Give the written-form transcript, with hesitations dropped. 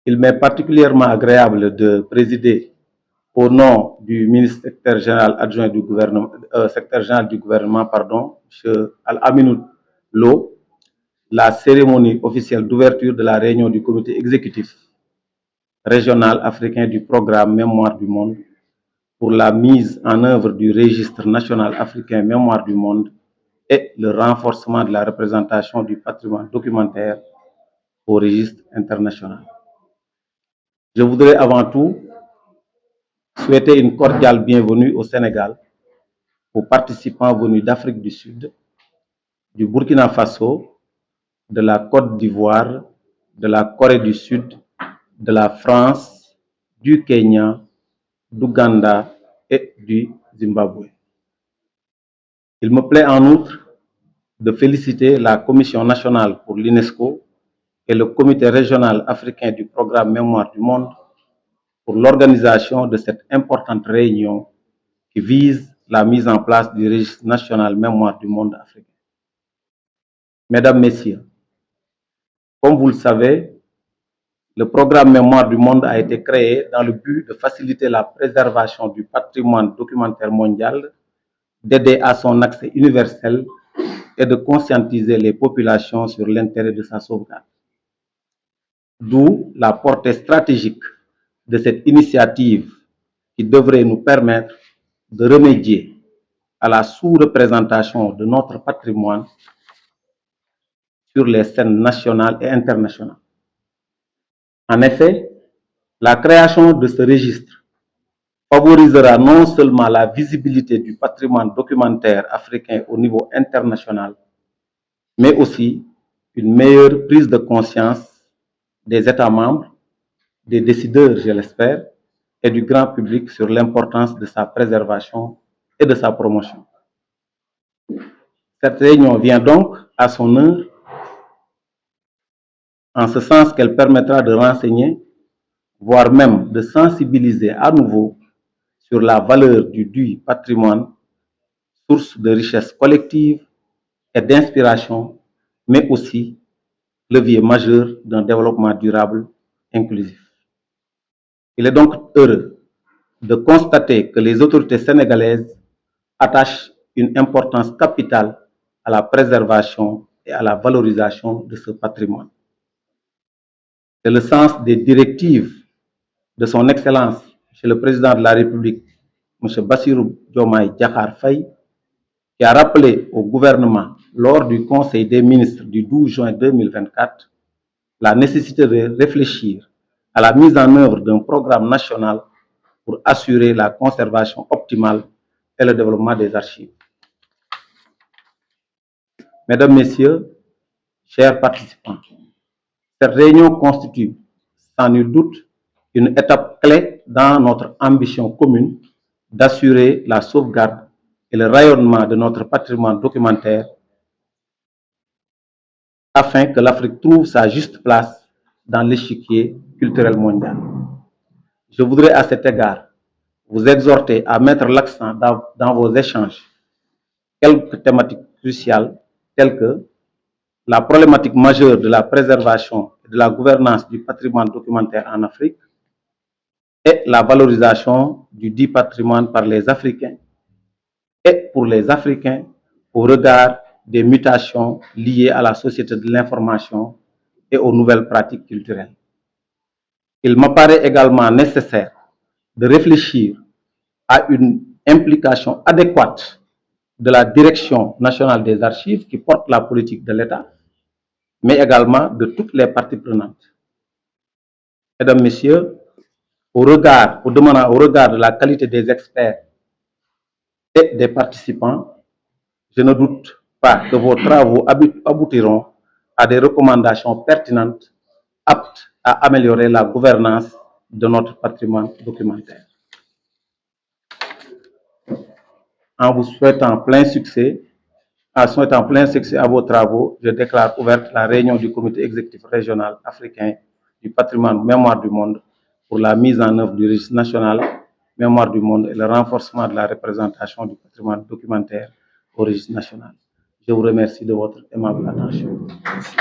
Il m'est particulièrement agréable de présider au nom du ministre secrétaire général adjoint du gouvernement, secrétaire général du gouvernement, pardon, M. Al-Aminou Lo, la cérémonie officielle d'ouverture de la réunion du comité exécutif régional africain du programme Mémoire du Monde pour la mise en œuvre du registre national africain Mémoire du Monde et le renforcement de la représentation du patrimoine documentaire au registre international. Je voudrais avant tout souhaiter une cordiale bienvenue au Sénégal aux participants venus d'Afrique du Sud, du Burkina Faso, de la Côte d'Ivoire, de la Corée du Sud, de la France, du Kenya, d'Ouganda et du Zimbabwe. Il me plaît en outre de féliciter la Commission nationale pour l'UNESCO et le Comité régional africain du programme Mémoire du Monde pour l'organisation de cette importante réunion qui vise la mise en place du registre national Mémoire du Monde africain. Mesdames, Messieurs, comme vous le savez, le programme Mémoire du Monde a été créé dans le but de faciliter la préservation du patrimoine documentaire mondial, d'aider à son accès universel et de conscientiser les populations sur l'intérêt de sa sauvegarde. D'où la portée stratégique de cette initiative qui devrait nous permettre de remédier à la sous-représentation de notre patrimoine sur les scènes nationales et internationales. En effet, la création de ce registre favorisera non seulement la visibilité du patrimoine documentaire africain au niveau international, mais aussi une meilleure prise de conscience des États membres, des décideurs, je l'espère, et du grand public sur l'importance de sa préservation et de sa promotion. Cette réunion vient donc à son heure, en ce sens qu'elle permettra de renseigner, voire même de sensibiliser à nouveau sur la valeur du dit patrimoine, source de richesse collective et d'inspiration, mais aussi levier majeur d'un développement durable inclusif. Il est donc heureux de constater que les autorités sénégalaises attachent une importance capitale à la préservation et à la valorisation de ce patrimoine. C'est le sens des directives de son Excellence, Monsieur le Président de la République, M. Bassirou Diomaye Diakhar Faye, qui a rappelé au gouvernement lors du Conseil des ministres du 12 juin 2024 la nécessité de réfléchir à la mise en œuvre d'un programme national pour assurer la conservation optimale et le développement des archives. Mesdames, Messieurs, chers participants, cette réunion constitue sans nul doute une étape clé dans notre ambition commune d'assurer la sauvegarde et le rayonnement de notre patrimoine documentaire afin que l'Afrique trouve sa juste place dans l'échiquier culturel mondial. Je voudrais à cet égard vous exhorter à mettre l'accent dans vos échanges quelques thématiques cruciales telles que la problématique majeure de la préservation et de la gouvernance du patrimoine documentaire en Afrique et la valorisation du dit patrimoine par les Africains et pour les Africains au regard des mutations liées à la société de l'information et aux nouvelles pratiques culturelles. Il m'apparaît également nécessaire de réfléchir à une implication adéquate de la Direction nationale des archives qui porte la politique de l'État, mais également de toutes les parties prenantes. Mesdames, Messieurs, au regard de la qualité des experts et des participants, je ne doute pas que vos travaux aboutiront à des recommandations pertinentes aptes à améliorer la gouvernance de notre patrimoine documentaire. En vous souhaitant plein succès à vos travaux, je déclare ouverte la réunion du comité exécutif régional africain du patrimoine Mémoire du Monde pour la mise en œuvre du registre national Mémoire du Monde et le renforcement de la représentation du patrimoine documentaire au registre national. Je vous remercie de votre aimable attention. Merci.